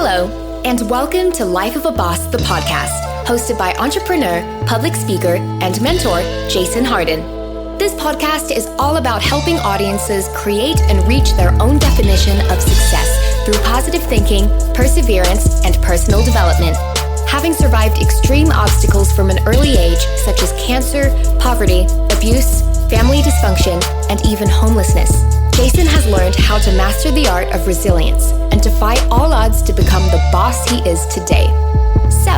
Hello, and welcome to Life of a Boss, the podcast, hosted by entrepreneur, public speaker, and mentor, Jason Hardin. This podcast is all about helping audiences create and reach their own definition of success through positive thinking, perseverance, and personal development. Having survived extreme obstacles from an early age, such as cancer, poverty, abuse, family dysfunction, and even homelessness, Jason has learned how to master the art of resilience and defy all odds to become the boss he is today. So,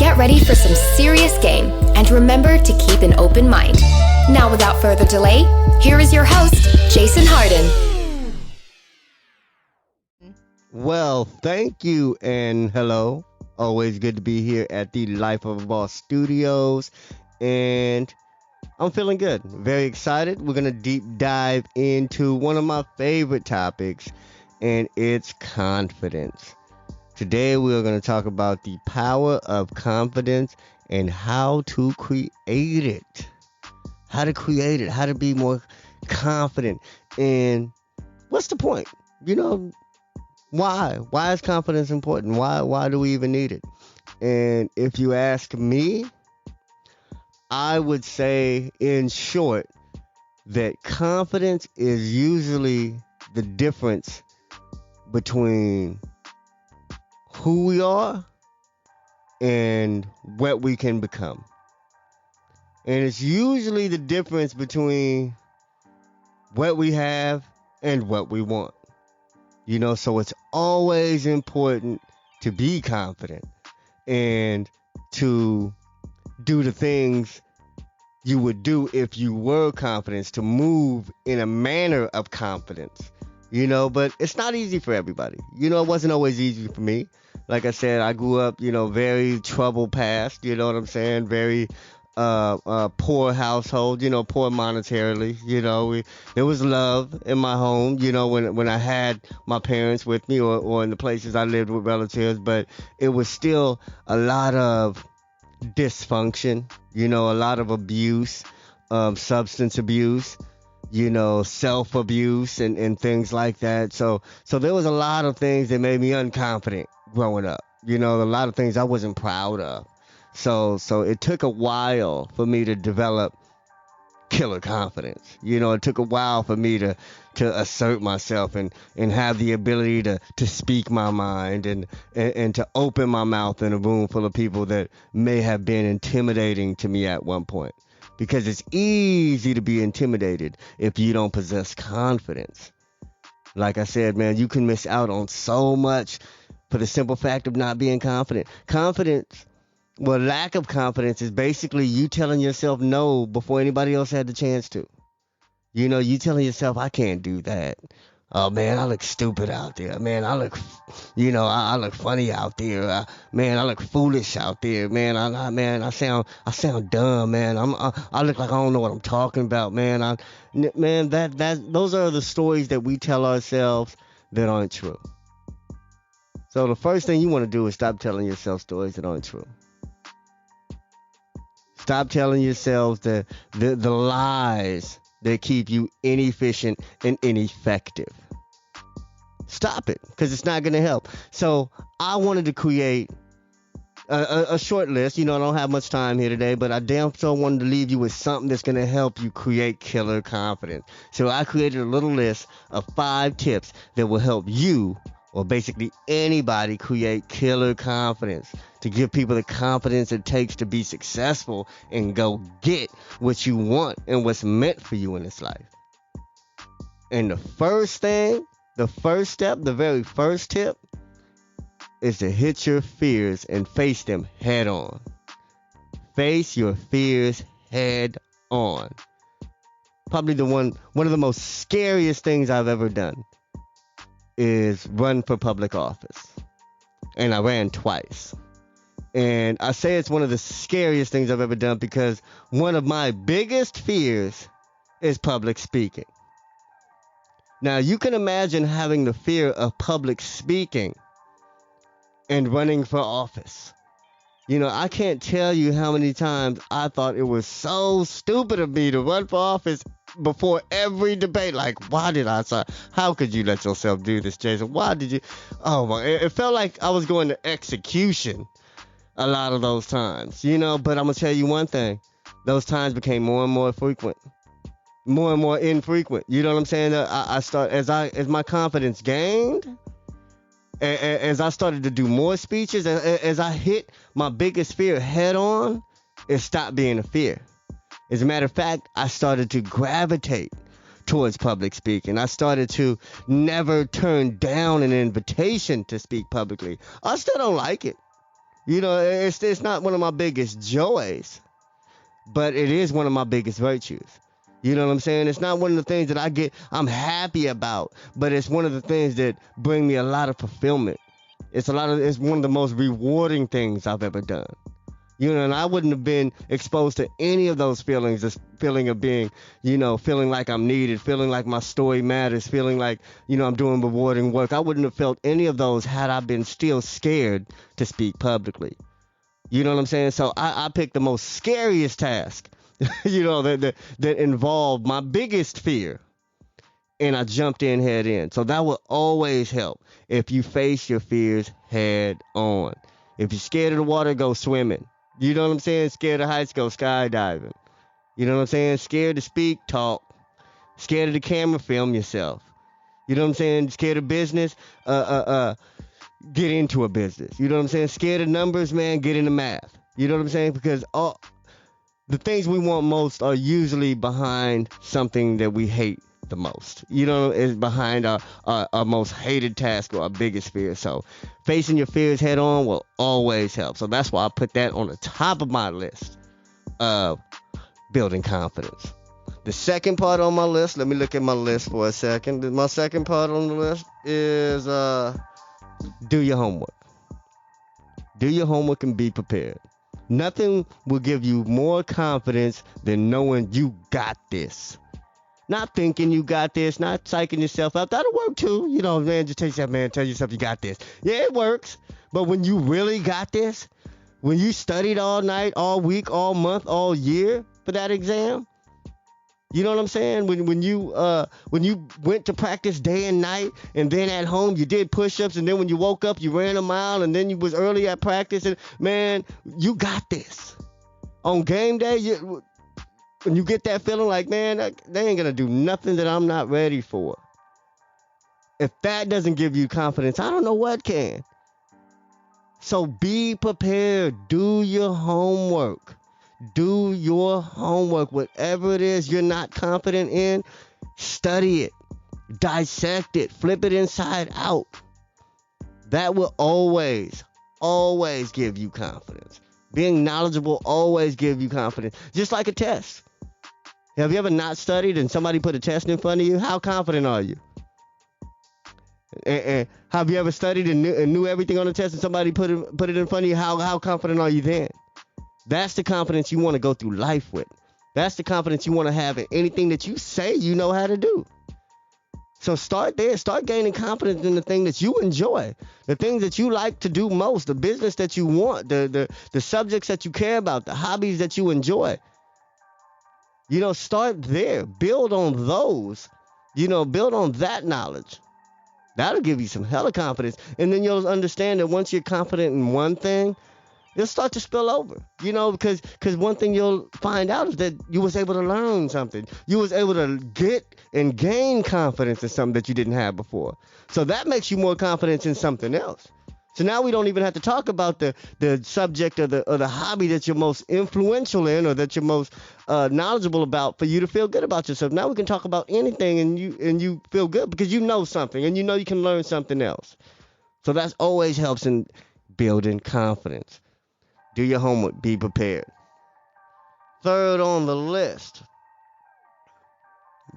get ready for some serious game and remember to keep an open mind. Now, without further delay, here is your host, Jason Hardin. Well, thank you and hello. Always good to be here at the Life of a Boss Studios, and I'm feeling good. Very excited. We're going to deep dive into one of my favorite topics, and it's confidence. Today, we are going to talk about the power of confidence and how to create it. How to create it, how to be more confident. And what's the point? Why? Why is confidence important? Why do we even need it? And if you ask me, I would say, in short, that confidence is usually the difference between who we are and what we can become. And it's usually the difference between what we have and what we want. So it's always important to be confident and to do the things you would do if you were confident, to move in a manner of confidence, but it's not easy for everybody. It wasn't always easy for me. Like I said, I grew up, very troubled past, very poor household, poor monetarily, there was love in my home, when I had my parents with me or in the places I lived with relatives, but it was still a lot of dysfunction, a lot of abuse, substance abuse, self-abuse and things like that. So there was a lot of things that made me unconfident growing up, a lot of things I wasn't proud of. So it took a while for me to develop killer confidence. It took a while for me to assert myself and have the ability to speak my mind and to open my mouth in a room full of people that may have been intimidating to me at one point. Because it's easy to be intimidated if you don't possess confidence. Like I said, man, you can miss out on so much for the simple fact of not being confident. Lack of confidence is basically you telling yourself no before anybody else had the chance to. You telling yourself, I can't do that. Oh, man, I look stupid out there. Man, I look, I look funny out there. Man, I look foolish out there. Man, I sound dumb, man. I look like I don't know what I'm talking about, man. Those are the stories that we tell ourselves that aren't true. So the first thing you want to do is stop telling yourself stories that aren't true. Stop telling yourselves the lies that keep you inefficient and ineffective. Stop it, because it's not going to help. So I wanted to create a short list. I don't have much time here today, but I damn sure wanted to leave you with something that's going to help you create killer confidence. So I created a little list of 5 tips that will help you, or basically anybody, create killer confidence, to give people the confidence it takes to be successful and go get what you want and what's meant for you in this life. And the first thing, the first step, the very first tip is to hit your fears and face them head on. Face your fears head on. Probably one of the most scariest things I've ever done is run for public office. And I ran twice. And I say it's one of the scariest things I've ever done because one of my biggest fears is public speaking. Now, you can imagine having the fear of public speaking and running for office. I can't tell you how many times I thought it was so stupid of me to run for office before every debate. Like, why did I sign? How could you let yourself do this, Jason? Why did you? Oh my! It felt like I was going to execution a lot of those times, But I'm gonna tell you one thing: those times became more and more frequent, more and more infrequent. You know what I'm saying? I start as my confidence gained. As I started to do more speeches, as I hit my biggest fear head on, it stopped being a fear. As a matter of fact, I started to gravitate towards public speaking. I started to never turn down an invitation to speak publicly. I still don't like it. It's not one of my biggest joys, but it is one of my biggest virtues. You know what I'm saying? It's not one of the things that I'm happy about, but it's one of the things that bring me a lot of fulfillment. It's one of the most rewarding things I've ever done. And I wouldn't have been exposed to any of those feelings, this feeling of being, feeling like I'm needed, feeling like my story matters, feeling like, I'm doing rewarding work. I wouldn't have felt any of those had I been still scared to speak publicly. You know what I'm saying? So I picked the most scariest task, that involved my biggest fear. And I jumped in head in. So that will always help if you face your fears head on. If you're scared of the water, go swimming. You know what I'm saying? Scared of heights, go skydiving. You know what I'm saying? Scared to speak, talk. Scared of the camera, film yourself. You know what I'm saying? Scared of business, get into a business. You know what I'm saying? Scared of numbers, man, get into math. You know what I'm saying? Because the things we want most are usually behind something that we hate the most. Is behind our most hated task or our biggest fear. So facing your fears head on will always help. So that's why I put that on the top of my list of building confidence. The second part on my list, let me look at my list for a second. My second part on the list is do your homework. Do your homework and be prepared. Nothing will give you more confidence than knowing you got this. Not thinking you got this, not psyching yourself up. That'll work too. Man, just tell yourself you got this. Yeah, it works. But when you really got this, when you studied all night, all week, all month, all year for that exam, you know what I'm saying? When you went to practice day and night, and then at home you did push-ups, and then when you woke up you ran a mile, and then you was early at practice, and man, you got this. On game day, when you get that feeling like, man, they ain't gonna do nothing that I'm not ready for. If that doesn't give you confidence, I don't know what can. So be prepared. Do your homework. Do your homework. Whatever it is you're not confident in, study it. Dissect it. Flip it inside out. That will always give you confidence. Being knowledgeable always gives you confidence. Just like a test. Have you ever not studied and somebody put a test in front of you? How confident are you? And have you ever studied and knew everything on the test and somebody put it in front of you? How confident are you then? That's the confidence you want to go through life with. That's the confidence you want to have in anything that you say you know how to do. So start there. Start gaining confidence in the thing that you enjoy, the things that you like to do most, the business that you want, the subjects that you care about, the hobbies that you enjoy. Start there. Build on those. Build on that knowledge. That'll give you some hella confidence. And then you'll understand that once you're confident in one thing, it'll start to spill over. Because one thing you'll find out is that you was able to learn something. You was able to get and gain confidence in something that you didn't have before. So that makes you more confident in something else. So now we don't even have to talk about the subject or the hobby that you're most influential in or that you're most knowledgeable about for you to feel good about yourself. Now we can talk about anything and you feel good because you know something and you can learn something else. So that always helps in building confidence. Do your homework. Be prepared. Third on the list,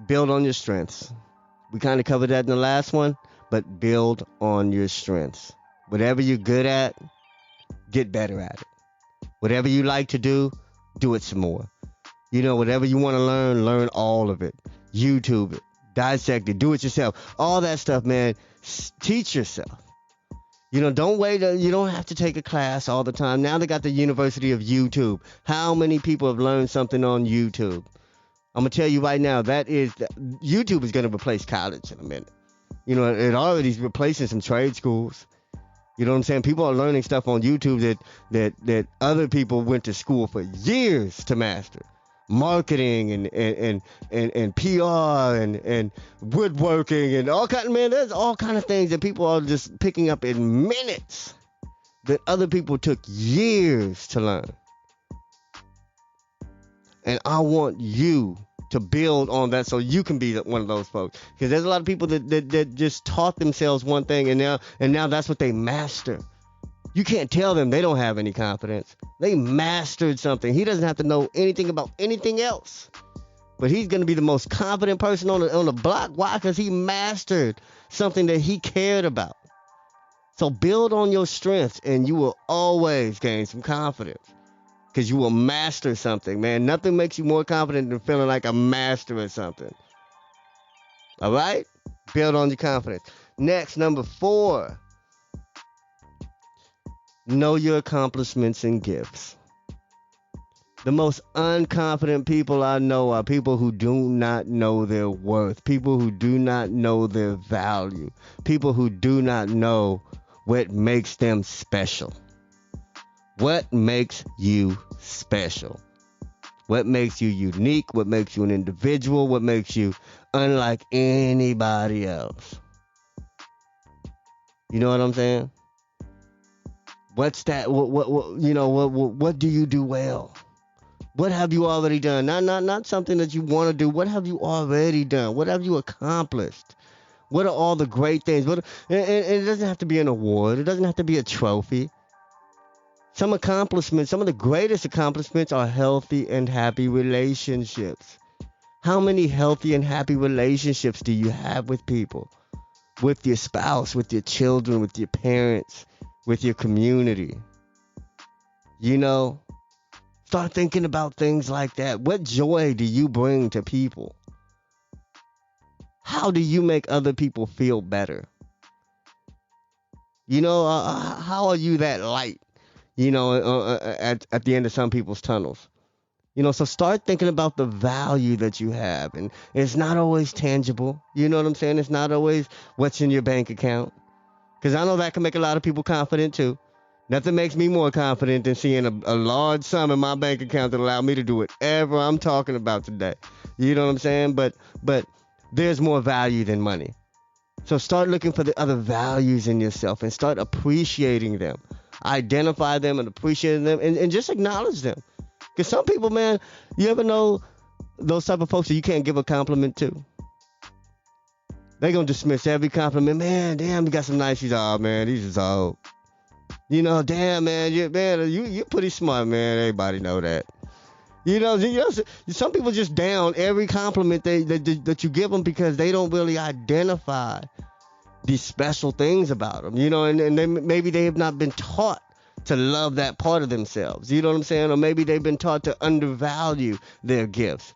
build on your strengths. We kind of covered that in the last one, but build on your strengths. Whatever you're good at, get better at it. Whatever you like to do it some more. Whatever you want to learn all of it. YouTube it, dissect it, do it yourself. All that stuff, man, teach yourself. Don't wait. You don't have to take a class all the time. Now they got the University of YouTube. How many people have learned something on YouTube? I'm gonna tell you right now, YouTube is gonna replace college in a minute. It already is replacing some trade schools. You know what I'm saying? People are learning stuff on YouTube that other people went to school for years to master. Marketing and PR and woodworking and all kind. Man, there's all kind of things that people are just picking up in minutes that other people took years to learn. And I want you to build on that so you can be one of those folks. Because there's a lot of people that just taught themselves one thing and now that's what they master. You can't tell them they don't have any confidence. They mastered something. He doesn't have to know anything about anything else. But he's going to be the most confident person on the block. Why? Because he mastered something that he cared about. So build on your strengths and you will always gain some confidence. Because you will master something, man. Nothing makes you more confident than feeling like a master at something. All right? Build on your confidence. Next, number 4. Know your accomplishments and gifts. The most unconfident people I know are people who do not know their worth. People who do not know their value. People who do not know what makes them special. What makes you special? What makes you unique? What makes you an individual? What makes you unlike anybody else? You know what I'm saying? What's that? What do you do well? What have you already done? Not something that you want to do. What have you already done? What have you accomplished? What are all the great things? And it doesn't have to be an award. It doesn't have to be a trophy. Some of the greatest accomplishments are healthy and happy relationships. How many healthy and happy relationships do you have with people? With your spouse, with your children, with your parents, with your community? Start thinking about things like that. What joy do you bring to people? How do you make other people feel better? How are you that light? At the end of some people's tunnels. So start thinking about the value that you have. And it's not always tangible. You know what I'm saying? It's not always what's in your bank account. Because I know that can make a lot of people confident too. Nothing makes me more confident than seeing a large sum in my bank account that allow me to do whatever I'm talking about today. You know what I'm saying? But there's more value than money. So start looking for the other values in yourself and start appreciating them. Identify them and appreciate them and just acknowledge them. Because some people, man, you ever know those type of folks that you can't give a compliment to? They gonna dismiss every compliment. Man, damn, you got some nice shoes. Oh, man, these is old. Damn, man, you're pretty smart, man. Everybody know that. Some people just down every compliment that you give them because they don't really identify these special things about them, and maybe they have not been taught to love that part of themselves. You know what I'm saying? Or maybe they've been taught to undervalue their gifts.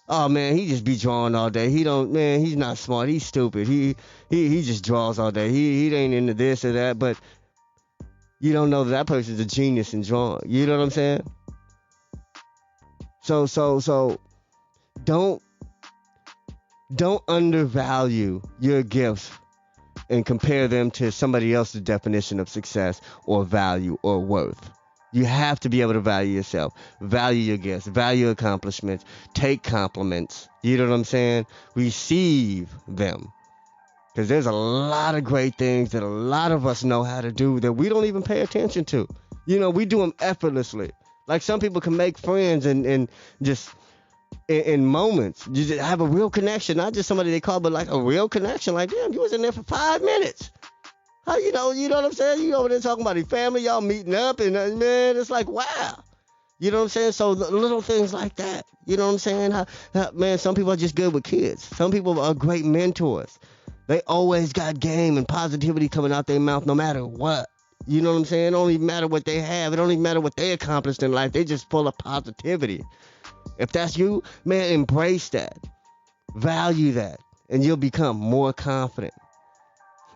Oh, man, he just be drawing all day. He's not smart. He's stupid. He just draws all day. He ain't into this or that. But you don't know that person's a genius in drawing. You know what I'm saying? So don't undervalue your gifts and compare them to somebody else's definition of success or value or worth. You have to be able to value yourself, value your gifts, value accomplishments, take compliments. You know what I'm saying? Receive them. Because there's a lot of great things that a lot of us know how to do that we don't even pay attention to. We do them effortlessly. Like some people can make friends and just in moments. You just have a real connection, not just somebody they call, but like a real connection. Like, damn, you was in there for 5 minutes. How you know what I'm saying? You over there talking about your family, y'all meeting up, and man, it's like, wow. You know what I'm saying? So little things like that. You know what I'm saying? Man, some people are just good with kids. Some people are great mentors. They always got game and positivity coming out their mouth no matter what. You know what I'm saying? It don't even matter what they have. It don't even matter what they accomplished in life. They just full of positivity. If that's you, man, embrace that. Value that. And you'll become more confident.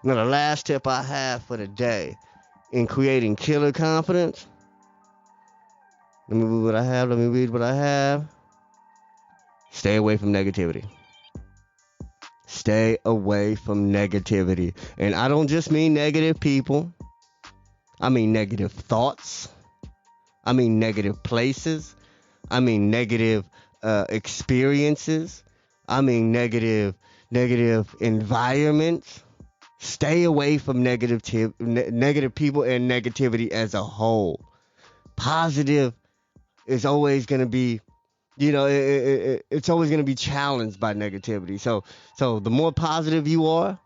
Now, the last tip I have for the day in creating killer confidence. Let me read what I have. Stay away from negativity. Stay away from negativity. And I don't just mean negative people. I mean negative thoughts. I mean negative places. I mean negative experiences. I mean negative environments. Stay away from negative people and negativity as a whole. Positive is always going to be, it's always going to be challenged by negativity. So the more positive you are,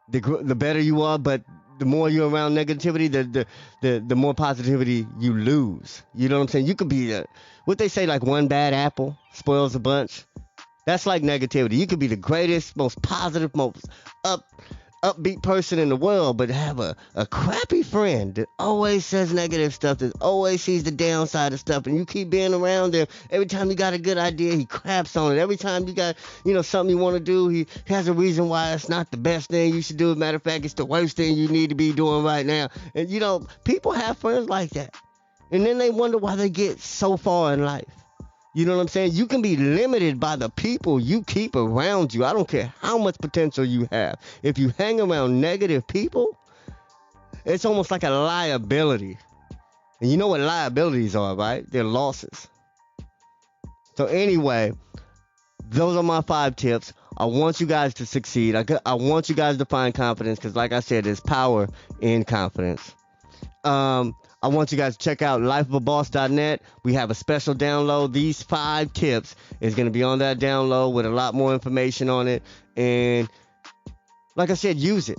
the better you are. But the more you're around negativity, the more positivity you lose. You know what I'm saying? You could be what they say, like one bad apple spoils a bunch. That's like negativity. You could be the greatest, most positive, most upbeat person in the world, but have a crappy friend that always says negative stuff, that always sees the downside of stuff, and you keep being around him. Every time you got a good idea, he craps on it. Every time you got, something you want to do, he has a reason why it's not the best thing you should do. As a matter of fact, it's the worst thing you need to be doing right now. And, people have friends like that. And then they wonder why they get so far in life. You know what I'm saying? You can be limited by the people you keep around you. I don't care how much potential you have. If you hang around negative people, it's almost like a liability. And you know what liabilities are, right? They're losses. So anyway, those are my 5 tips. I want you guys to succeed. I want you guys to find confidence because, like I said, there's power in confidence. I want you guys to check out lifeofaboss.net. We have a special download. These 5 tips is going to be on that download with a lot more information on it. And like I said, use it.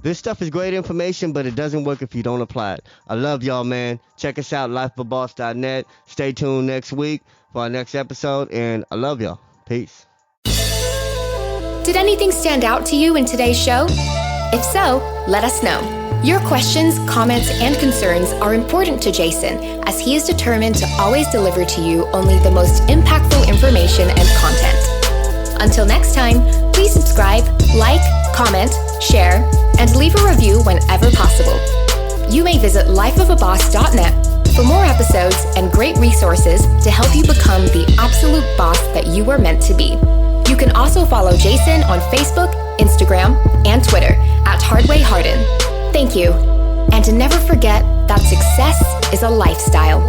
This stuff is great information, but it doesn't work if you don't apply it. I love y'all, man. Check us out, lifeofaboss.net. Stay tuned next week for our next episode. And I love y'all. Peace. Did anything stand out to you in today's show? If so, let us know. Your questions, comments, and concerns are important to Jason, as he is determined to always deliver to you only the most impactful information and content. Until next time, please subscribe, like, comment, share, and leave a review whenever possible. You may visit lifeofaboss.net for more episodes and great resources to help you become the absolute boss that you were meant to be. You can also follow Jason on Facebook, Instagram, and Twitter at Hardin. Thank you. And to never forget that success is a lifestyle.